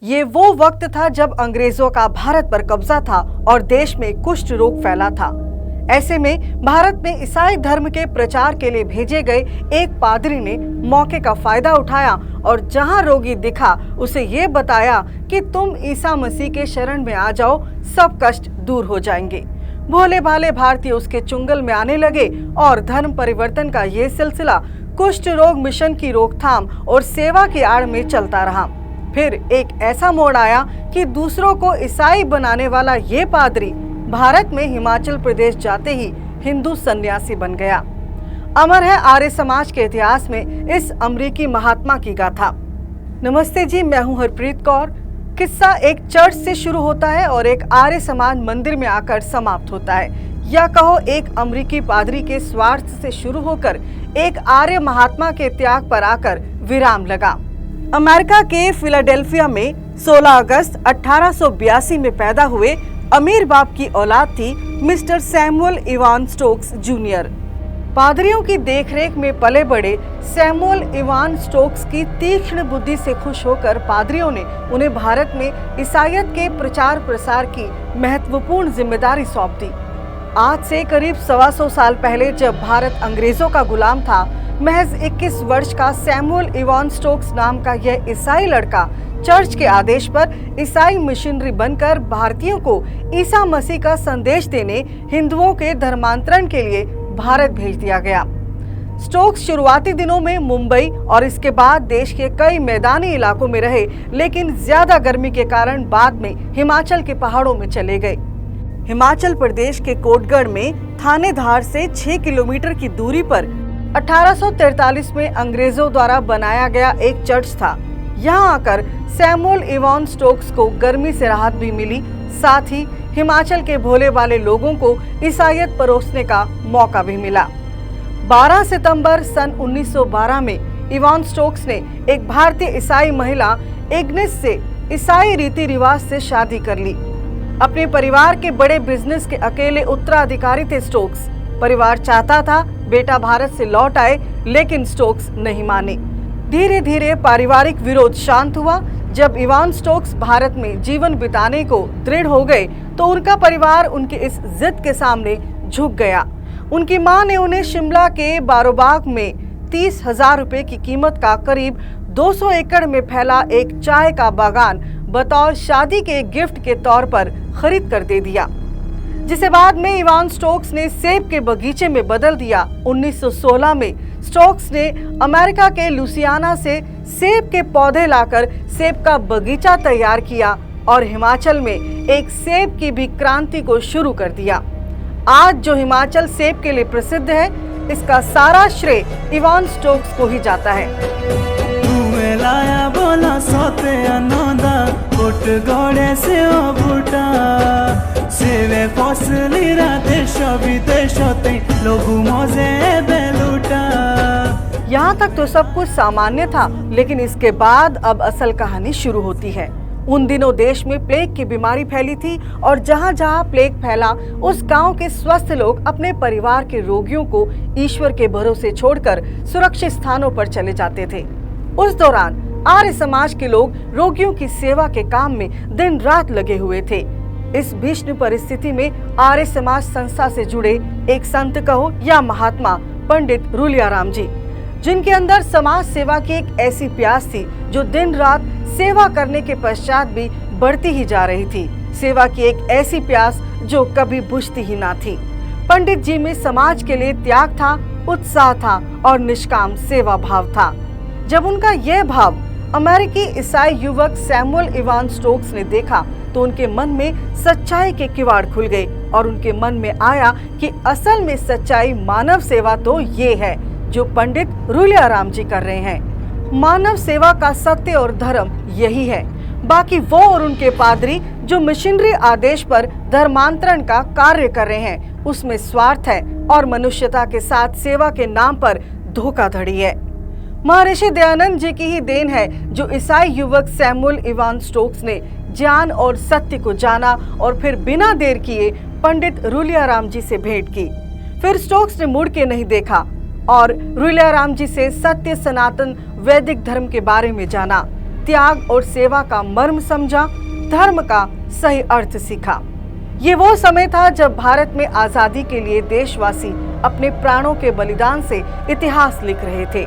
ये वो वक्त था जब अंग्रेजों का भारत पर कब्जा था और देश में कुष्ठ रोग फैला था। ऐसे में भारत में ईसाई धर्म के प्रचार के लिए भेजे गए एक पादरी ने मौके का फायदा उठाया और जहां रोगी दिखा उसे ये बताया कि तुम ईसा मसीह के शरण में आ जाओ, सब कष्ट दूर हो जाएंगे। भोले भाले भारतीय उसके चुंगल में आने लगे और धर्म परिवर्तन का ये सिलसिला कुष्ठ रोग मिशन की रोकथाम और सेवा की आड़ में चलता रहा। फिर एक ऐसा मोड़ आया कि दूसरों को ईसाई बनाने वाला ये पादरी भारत में हिमाचल प्रदेश जाते ही हिंदू सन्यासी बन गया। अमर है आर्य समाज के इतिहास में इस अमरीकी महात्मा की गाथा। नमस्ते जी, मैं हूं हरप्रीत कौर। किस्सा एक चर्च से शुरू होता है और एक आर्य समाज मंदिर में आकर समाप्त होता है, या कहो एक अमरीकी पादरी के स्वार्थ से शुरू होकर एक आर्य महात्मा के त्याग पर आकर विराम लगा। अमेरिका के फिलाडेल्फिया में 16 अगस्त 1882 में पैदा हुए अमीर बाप की औलाद थी mister Samuel Evan Stokes junior. पादरियों की देखरेख में पले बड़े सैमुअल इवान स्टोक्स की तीक्ष्ण बुद्धि से खुश होकर पादरियों ने उन्हें भारत में ईसाईयत के प्रचार प्रसार की महत्वपूर्ण जिम्मेदारी सौंप दी। आज से करीब 125 साल पहले जब भारत अंग्रेजों का गुलाम था, महज 21 वर्ष का सैमुअल इवान स्टोक्स नाम का यह ईसाई लड़का चर्च के आदेश पर ईसाई मिशनरी बनकर भारतीयों को ईसा मसीह का संदेश देने हिंदुओं के धर्मांतरण के लिए भारत भेज दिया गया। स्टोक्स शुरुआती दिनों में मुंबई और इसके बाद देश के कई मैदानी इलाकों में रहे, लेकिन ज्यादा गर्मी के कारण बाद में हिमाचल के पहाड़ों में चले गए। हिमाचल प्रदेश के कोटगढ़ में थानेधार से 6 किलोमीटर की दूरी पर 1843 में अंग्रेजों द्वारा बनाया गया एक चर्च था। यहाँ आकर सैमुअल इवान स्टोक्स को गर्मी से राहत भी मिली, साथ ही हिमाचल के भोले वाले लोगों को ईसाईयत परोसने का मौका भी मिला। 12 सितंबर सन 1912 में इवान स्टोक्स ने एक भारतीय ईसाई महिला एग्नेस से ईसाई रीति रिवाज से शादी कर ली। अपने परिवार के बड़े बिजनेस के अकेले उत्तराधिकारी थे स्टोक्स। परिवार चाहता था बेटा भारत से लौट आए, लेकिन स्टोक्स नहीं माने। धीरे धीरे पारिवारिक विरोध शांत हुआ। जब इवान स्टोक्स भारत में जीवन बिताने को दृढ़ हो गए तो उनका परिवार उनकी इस जिद के सामने झुक गया। उनकी मां ने उन्हें शिमला के बारोबाग में 30,000 रुपए की कीमत का करीब 200 एकड़ में फैला एक चाय का बागान बतौर शादी के गिफ्ट के तौर पर खरीद कर दे दिया, जिसे बाद में इवान स्टोक्स ने सेब के बगीचे में बदल दिया। 1916 में स्टोक्स ने अमेरिका के लुसियाना से सेब के पौधे लाकर सेब का बगीचा तैयार किया और हिमाचल में एक सेब की भी क्रांति को शुरू कर दिया। आज जो हिमाचल सेब के लिए प्रसिद्ध है, इसका सारा श्रेय इवान स्टोक्स को ही जाता है। लाया बोला सोते अनोदा कोट गोड़े से ओ बूटा सेवे फसली राते शबी देशोते लोगु मोजे बेलूटा। यहाँ तक तो सब कुछ सामान्य था, लेकिन इसके बाद अब असल कहानी शुरू होती है। उन दिनों देश में प्लेग की बीमारी फैली थी और जहाँ जहाँ प्लेग फैला उस गांव के स्वस्थ लोग अपने परिवार के रोगियों को ईश्वर के भरोसे छोड़कर सुरक्षित स्थानों पर चले जाते थे। उस दौरान आर्य समाज के लोग रोगियों की सेवा के काम में दिन रात लगे हुए थे। इस भीषण परिस्थिति में आर्य समाज संस्था से जुड़े एक संत कहो या महात्मा पंडित रुलियाराम जी, जिनके अंदर समाज सेवा की एक ऐसी प्यास थी जो दिन रात सेवा करने के पश्चात भी बढ़ती ही जा रही थी। सेवा की एक ऐसी प्यास जो कभी बुझती ही ना थी। पंडित जी में समाज के लिए त्याग था, उत्साह था और निष्काम सेवा भाव था। जब उनका यह भाव अमेरिकी ईसाई युवक सैमुअल इवान स्टोक्स ने देखा तो उनके मन में सच्चाई के किवाड़ खुल गए और उनके मन में आया कि असल में सच्चाई मानव सेवा तो ये है जो पंडित रुलियाराम जी कर रहे हैं। मानव सेवा का सत्य और धर्म यही है। बाकी वो और उनके पादरी जो मिशनरी आदेश पर धर्मांतरण का कार्य कर रहे हैं, उसमें स्वार्थ है और मनुष्यता के साथ सेवा के नाम पर धोखाधड़ी है। महर्षि दयानंद जी की ही देन है जो ईसाई युवक सैमुअल इवान स्टोक्स ने ज्ञान और सत्य को जाना और फिर बिना देर किए पंडित रुलियाराम जी से भेंट की। फिर स्टोक्स ने मुड़ के नहीं देखा और रुलियाराम जी से सत्य सनातन वैदिक धर्म के बारे में जाना, त्याग और सेवा का मर्म समझा, धर्म का सही अर्थ सीखा। ये वो समय था जब भारत में आजादी के लिए देशवासी अपने प्राणों के बलिदान से इतिहास लिख रहे थे।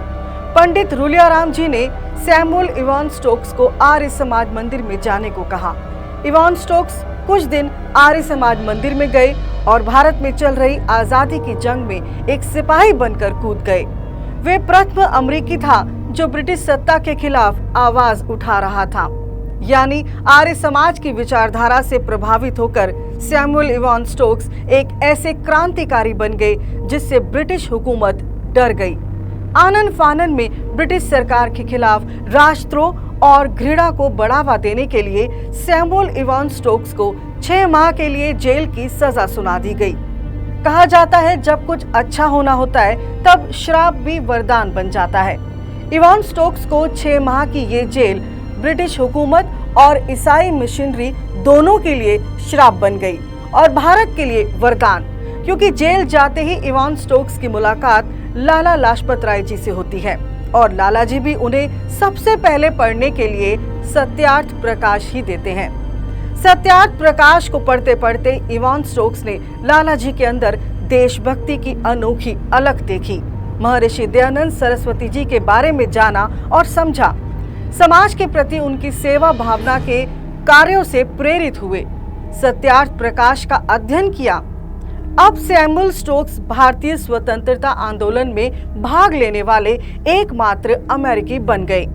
पंडित रुलियाराम जी ने सैमुअल इवान स्टोक्स को आर्य समाज मंदिर में जाने को कहा। इवान स्टोक्स कुछ दिन आर्य समाज मंदिर में गए और भारत में चल रही आजादी की जंग में एक सिपाही बनकर कूद गए। वे प्रथम अमेरिकी था जो ब्रिटिश सत्ता के खिलाफ आवाज उठा रहा था। यानी आर्य समाज की विचारधारा से प्रभावित होकर सैमुअल इवान स्टोक्स एक ऐसे क्रांतिकारी बन गए जिससे ब्रिटिश हुकूमत डर गई। आनन फानन में ब्रिटिश सरकार के खिलाफ राष्ट्रद्रोह और घृणा को बढ़ावा देने के लिए सैमुअल इवान स्टोक्स को 6 माह के लिए जेल की सजा सुना दी गई। कहा जाता है जब कुछ अच्छा होना होता है तब श्राप भी वरदान बन जाता है। इवान स्टोक्स को 6 माह की ये जेल ब्रिटिश हुकूमत और ईसाई मिशनरी दोनों के लिए श्राप बन गई और भारत के लिए वरदान, क्योंकि जेल जाते ही इवान स्टोक्स की मुलाकात लाला लाजपत राय जी से होती है और लाला जी भी उन्हें सबसे पहले पढ़ने के लिए सत्यार्थ प्रकाश ही देते हैं। सत्यार्थ प्रकाश को पढ़ते पढ़ते इवान स्टोक्स ने लाला जी के अंदर देशभक्ति की अनोखी अलख देखी, महर्षि दयानंद सरस्वती जी के बारे में जाना और समझा, समाज के प्रति उनकी सेवा भावना के कार्यों से प्रेरित हुए, सत्यार्थ प्रकाश का अध्ययन किया। अब सैमुअल स्टोक्स भारतीय स्वतंत्रता आंदोलन में भाग लेने वाले एकमात्र अमेरिकी बन गए।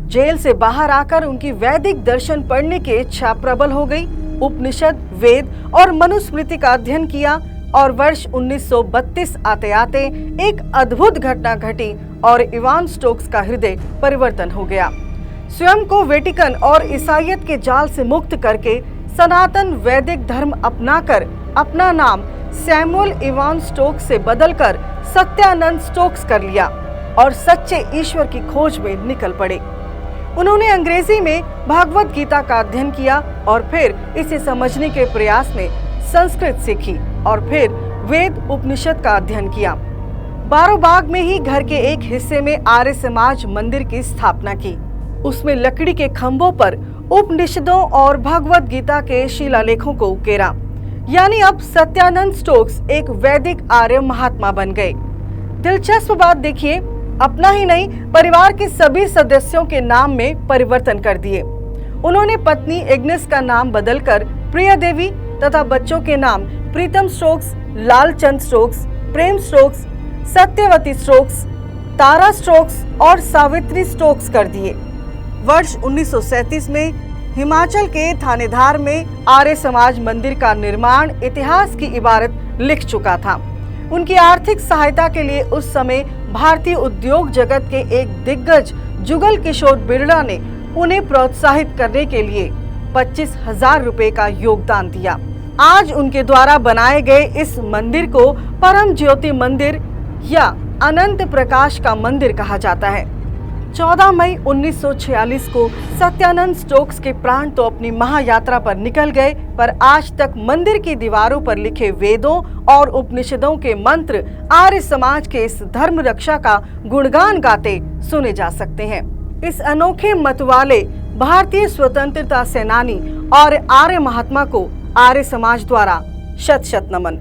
जेल से बाहर आकर उनकी वैदिक दर्शन पढ़ने की इच्छा प्रबल हो गई। उपनिषद, वेद और मनुस्मृति का अध्ययन किया और वर्ष 1932 आते आते एक अद्भुत घटना घटी और इवान स्टोक्स का हृदय परिवर्तन हो गया। स्वयं को वेटिकन और ईसाइयत के जाल से मुक्त करके सनातन वैदिक धर्म अपनाकर अपना नाम सैमुअल इवान स्टोक्स से बदलकर सत्यानंद स्टोक्स कर लिया और सच्चे ईश्वर की खोज में निकल पड़े। उन्होंने अंग्रेजी में भागवत गीता का अध्ययन किया और फिर इसे समझने के प्रयास में संस्कृत सीखी और फिर वेद उपनिषद का अध्ययन किया। बारोबाग में ही घर के एक हिस्से में आर्य समाज मंदिर की स्थापना की। उसमें लकड़ी के खंभों पर उपनिषदों और भगवत गीता के शिलालेखों को उकेरा। यानी अब सत्यानंद स्टोक्स एक वैदिक आर्य महात्मा बन गए। दिलचस्प बात देखिए, अपना ही नहीं परिवार के सभी सदस्यों के नाम में परिवर्तन कर दिए। उन्होंने पत्नी एग्नेस का नाम बदलकर प्रिया देवी तथा बच्चों के नाम प्रीतम स्टोक्स, लालचंद स्टोक्स, प्रेम स्टोक्स, सत्यवती स्टोक्स, तारा स्टोक्स और सावित्री स्टोक्स कर दिए। वर्ष 1937 में हिमाचल के थानेधार में आर्य समाज मंदिर का निर्माण इतिहास की इबारत लिख चुका था। उनकी आर्थिक सहायता के लिए उस समय भारतीय उद्योग जगत के एक दिग्गज जुगल किशोर बिरला ने उन्हें प्रोत्साहित करने के लिए 25,000 रुपए का योगदान दिया। आज उनके द्वारा बनाए गए इस मंदिर को परम ज्योति मंदिर या अनंत प्रकाश का मंदिर कहा जाता है। 14 मई 1946 को सत्यानंद स्टोक्स के प्राण तो अपनी महायात्रा पर निकल गए, पर आज तक मंदिर की दीवारों पर लिखे वेदों और उपनिषदों के मंत्र आर्य समाज के इस धर्म रक्षा का गुणगान गाते सुने जा सकते हैं। इस अनोखे मत वाले भारतीय स्वतंत्रता सेनानी और आर्य महात्मा को आर्य समाज द्वारा शत शत नमन।